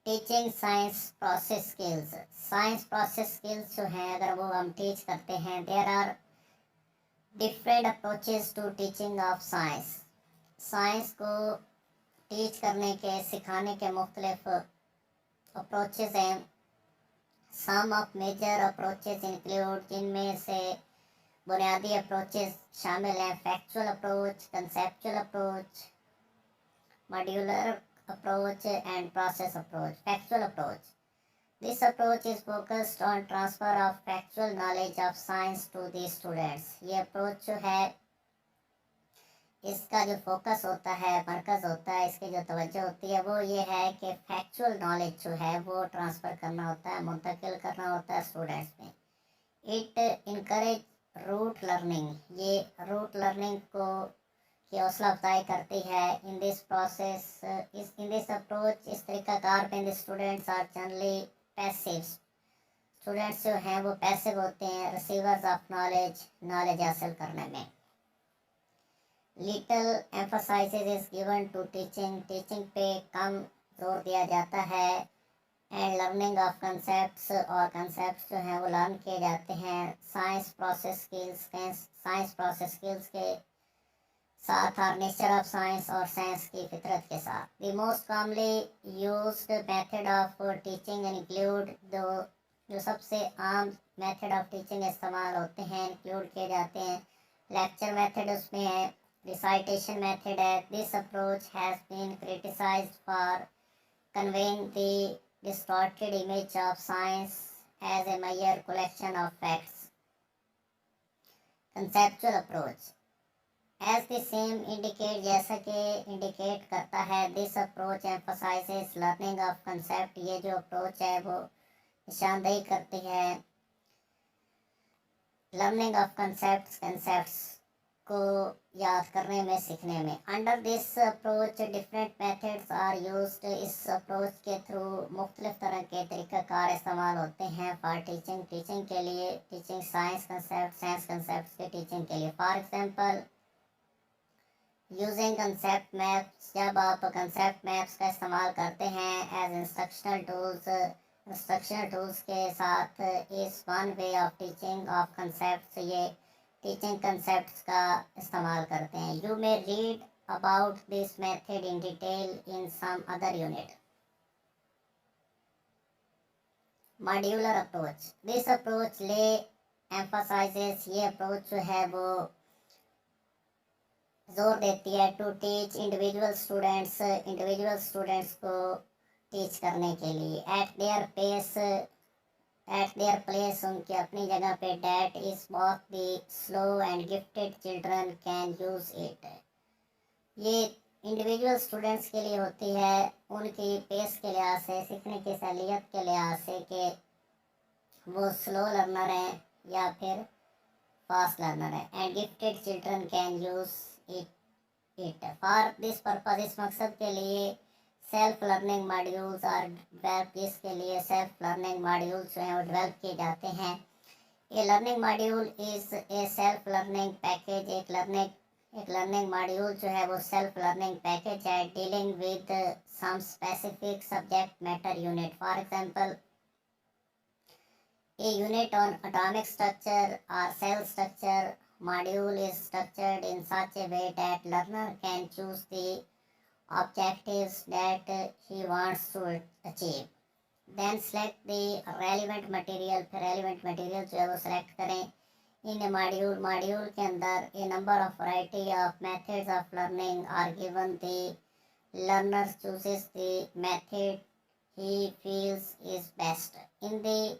Teaching science process skills. Science process skills जो हैं अगर वो हम टीच करते हैं, there are different approaches to teaching of science. Science को टीच करने के, सिखाने के मुख्तलिफ अप्रोचेस हैं। Some of major approaches include, जिनमें से बुनियादी अप्रोचेस शामिल हैं factual approach, conceptual approach, modular approach and process approach. Factual approach. This approach is focused on transfer of factual knowledge of science to the students. ये approach जो है, इसका जो फोकस होता है, मरकज़ होता है, इसकी जो तवज्जो होती है वो ये है कि फैक्चुअल नॉलेज जो है वो ट्रांसफ़र करना होता है, मुंतकिल करना होता है स्टूडेंट्स में। इट इनकरेज रूट लर्निंग, ये रूट लर्निंग को की हौसला अफजाई करती है। In this process, in this approach, इस तरीक़ाकार पे the students are generally passive. Students जो हैं वो पैसिव होते हैं, रिसीवर्स ऑफ नॉलेज, नॉलेज हासिल करने में। Little emphasis is given to teaching, teaching पे कम जोर दिया जाता है। एंड लर्निंग ऑफ कंसेप्ट्स, और कंसेप्ट्स जो हैं वो लर्न किए जाते हैं science process skills, science process skills के साथ, और नेचर ऑफ साइंस और साइंस की फितरत के साथ। The most commonly used method of teaching include, जो सबसे आम मेथड ऑफ टीचिंग इस्तेमाल होते हैं, इंक्लूड किए जाते हैं। लेक्चर मेथड उसमें है, रिसाइटेशन मेथड है। This approach has been criticised for conveying the distorted image of science as a mere collection of facts. Conceptual approach, as the same indicate, जैसा कि इंडिकेट करता है, this approach emphasises learning of concept. ये जो approach है वो निशानदेही करती है लर्निंग ऑफ कंसेप्ट्स, कंसेप्ट्स को याद करने में, सीखने में। Under this approach different methods are used, इस अप्रोच के थ्रू मुख्तलिफ तरह के तरीक़ाकार इस्तेमाल होते हैं फॉर टीचिंग, टीचिंग के लिए, teaching science concept, science concept के टीचिंग के लिए। For example, using concept maps, जब आप कंसेप्ट मैप्स का इस्तेमाल करते हैं as instructional tools, instructional tools के साथ, इस one way of teaching of concepts, ये टीचिंग कंसेप्ट्स का इस्तेमाल करते हैं। You may read about this method in detail in some other unit. Modular approach, this approach lay emphasises, ये approach जो है वो जोर देती है टू टीच इंडिविजुअल स्टूडेंट्स को टीच करने के लिए at their pace, at their place, उनकी अपनी जगह पे। That is both the slow and gifted children can use it. ये इंडिविजुअल स्टूडेंट्स के लिए होती है, उनकी पेस के लिहाज से, सीखने की सहूलियत के लिहाज से, कि वो स्लो लर्नर हैं या फिर फास्ट लर्नर है। And gifted children can use it for this purpose, इस मकसद के लिए सेल्फ लर्निंग मॉड्यूल्स और डेवलप, इसके लिए सेल्फ लर्निंग मॉड्यूल्स जो हैं वो डेवलप किए जाते हैं। A learning module is a self learning package, एक लर्निंग मॉड्यूल जो है वो सेल्फ लर्निंग पैकेज है dealing with some specific subject matter unit. For example, a unit on atomic structure or cell structure module is structured in such a way that learner can choose the objectives that he wants to achieve. Then select the relevant material, फिर relevant material जो है वो select करें। in a module के अंदर a number of variety of methods of learning are given, the learner chooses the method he feels is best. In the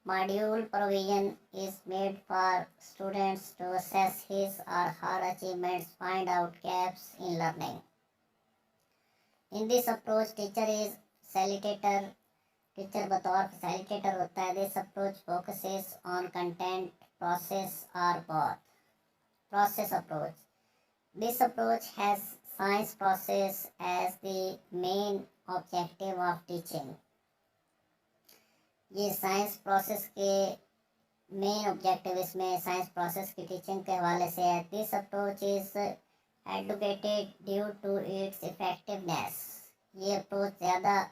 module, provision is made for students to assess his or her achievements, find out gaps in learning. In this approach, teacher is facilitator, teacher बतौर facilitator होता है। This approach focuses on content, process और both. Process approach, this approach has science process as the main objective of teaching. ये science process के main objective, इसमें science process की teaching के हवाले से है। This approach is advocated due to its effectiveness. ये अप्रोच ज़्यादा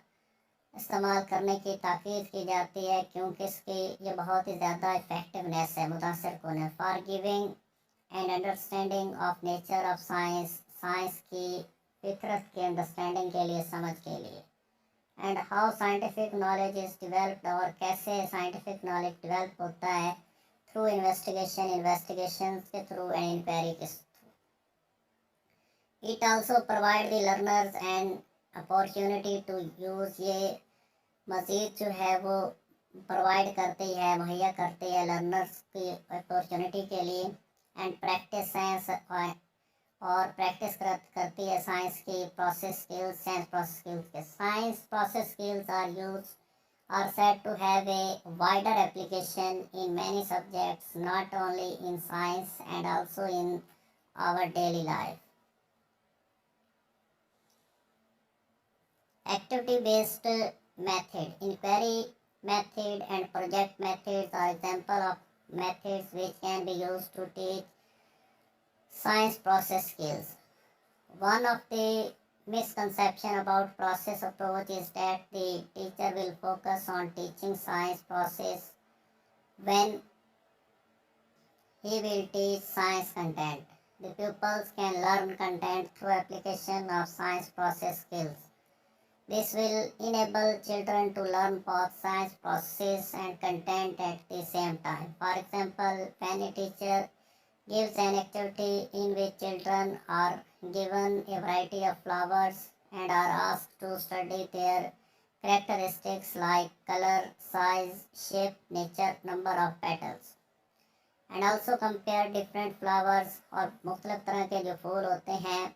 इस्तेमाल करने की ताकीद की जाती है, क्योंकि इसकी ये बहुत ही ज़्यादा इफेक्टिवनेस है मुतासर कौन है। For giving and understanding of nature of science, science की फितरत के अंडरस्टैंडिंग के लिए, समझ के लिए। And how scientific knowledge is developed, और कैसे साइंटिफिक नॉलेज डिवेल्प होता है, थ्रू इन्वेस्टिगेशन, इन्वेस्टिगेशन के थ्रू, एंड इंक्वायरी के through. It also provide the learners and opportunity to use, ये मज़ीद जो है वो प्रोवाइड करती है, मुहैया करती है लर्नर्स की अपॉर्चुनिटी के लिए। एंड प्रैक्टिस साइंस, और प्रैक्टिस करती है साइंस की process skills, science process skills के। Science process skills are said to have a wider application in many subjects, not only in science and also in our daily life. Activity-based method, inquiry method and project methods are example of methods which can be used to teach science process skills. One of the misconception about process approach is that the teacher will focus on teaching science process when he will teach science content. The pupils can learn content through application of science process skills. This will enable children to learn both science process and content at the same time. For example, when a teacher gives an activity in which children are given a variety of flowers and are asked to study their characteristics like color, size, shape, nature, number of petals, and also compare different flowers, और मुख्तलिफ तरह के जो फूल होते हैं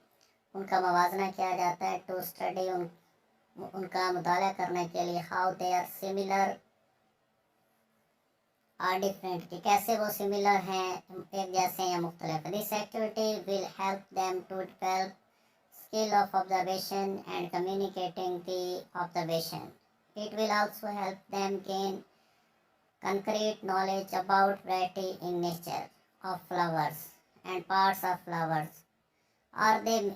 उनका मवाजना किया जाता है टू स्टडी, उनका मुताला करने के लिए, how they are similar or different, कि कैसे वो सिमिलर हैं, एक जैसे या मुख्तलिफ। This activity will help them to develop skill of observation and communicating the observation. It will also help them gain concrete knowledge about variety in nature of flowers and parts of flowers. Or they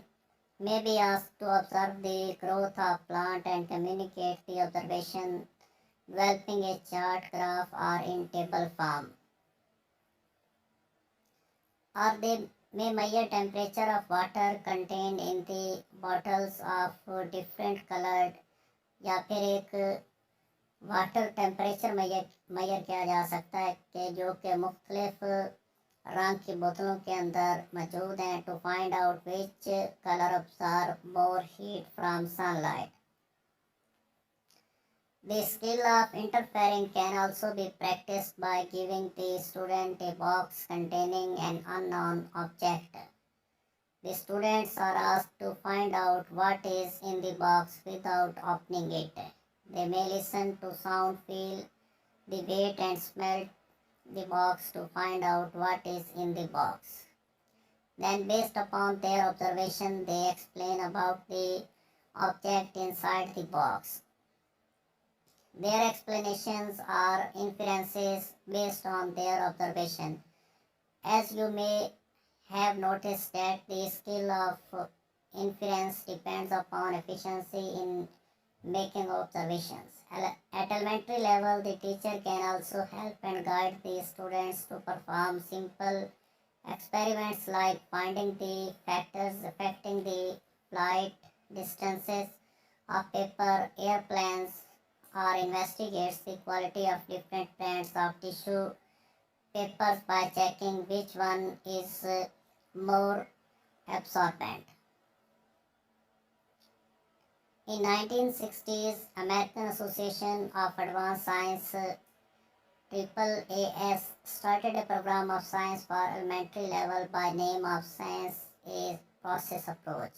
may be asked to observe the growth of plant and communicate the observation, developing a chart, graph, or in table form. Or they may measure temperature of water contained in the bottles of different colored, या फिर एक water temperature measure किया जा सकता है कि जो कि मुख्तलिफ रंग की बोतलों के अंदर मौजूद हैं, to find out which colour absorb more heat from sunlight. The skill of interfering can also be practiced by giving the student a box containing an unknown object. The students are asked to find out what is in the box without opening it. They may listen to sound, feel the weight, and smell the box to find out what is in the box. Then, based upon their observation, they explain about the object inside the box. Their explanations are inferences based on their observation. As you may have noticed that the skill of inference depends upon efficiency in making observations. At elementary level, the teacher can also help and guide the students to perform simple experiments like finding the factors affecting the flight distances of paper airplanes, or investigates the quality of different brands of tissue papers by checking which one is more absorbent. In 1960s, American Association of Advanced Science AAAS started a program of science for elementary level by name of Science a Process Approach.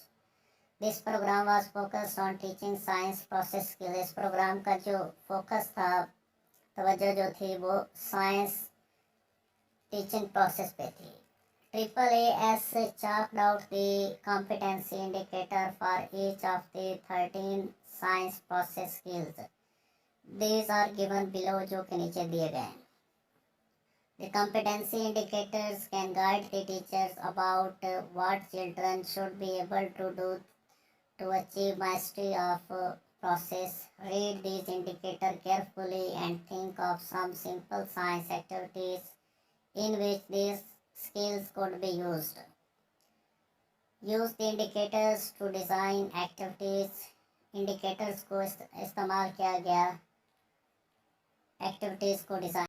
This program was focused on teaching science process skills. इस programme का जो focus था, तवज्जो जो थी, वो science teaching process पे थी. AAAS chalked out the competency indicator for each of the 13 science process skills. These are given below, जो के नीचे दिए गए हैं. The competency indicators can guide the teachers about what children should be able to do to achieve mastery of process. Read these indicators carefully and think of some simple science activities in which these skills could be used. Use the indicators to design activities. Indicators को इस्तेमाल किया गया activities को design